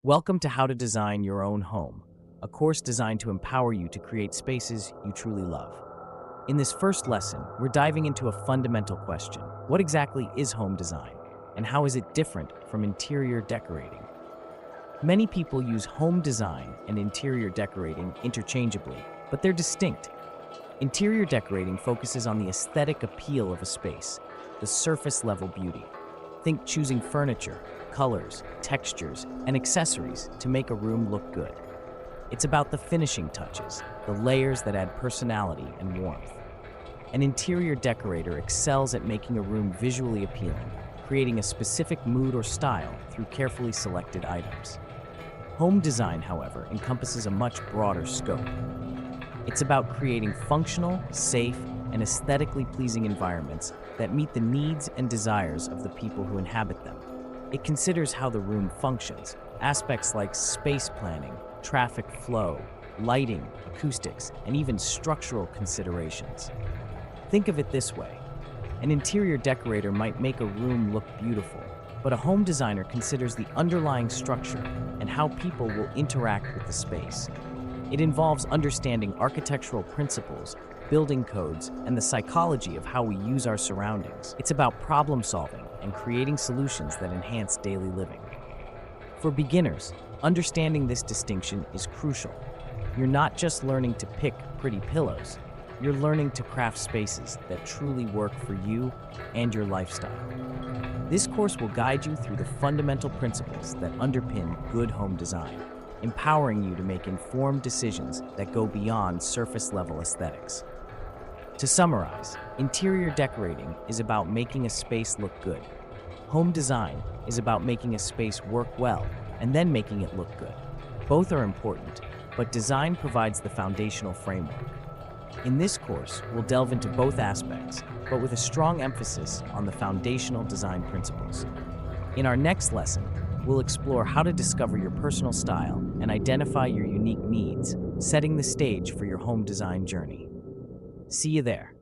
Welcome to How to Design Your Own Home, a course designed to empower you to create spaces you truly love. In this first lesson, we're diving into a fundamental question. What exactly is home design, and how is it different from interior decorating? Many people use home design and interior decorating interchangeably, but they're distinct. Interior decorating focuses on the aesthetic appeal of a space, the surface level beauty. Think choosing furniture, colors, textures, and accessories to make a room look good. It's about the finishing touches, the layers that add personality and warmth. An interior decorator excels at making a room visually appealing, creating a specific mood or style through carefully selected items. Home design, however, encompasses a much broader scope. It's about creating functional, safe, and aesthetically pleasing environments that meet the needs and desires of the people who inhabit them. It considers how the room functions, aspects like space planning, traffic flow, lighting, acoustics, and even structural considerations. Think of it this way. An interior decorator might make a room look beautiful, but a home designer considers the underlying structure and how people will interact with the space. It involves understanding architectural principles, building codes, and the psychology of how we use our surroundings. It's about problem solving and creating solutions that enhance daily living. For beginners, understanding this distinction is crucial. You're not just learning to pick pretty pillows, you're learning to craft spaces that truly work for you and your lifestyle. This course will guide you through the fundamental principles that underpin good home design, empowering you to make informed decisions that go beyond surface-level aesthetics. To summarize, interior decorating is about making a space look good. Home design is about making a space work well and then making it look good. Both are important, but design provides the foundational framework. In this course, we'll delve into both aspects, but with a strong emphasis on the foundational design principles. In our next lesson, we'll explore how to discover your personal style and identify your unique needs, setting the stage for your home design journey. See you there.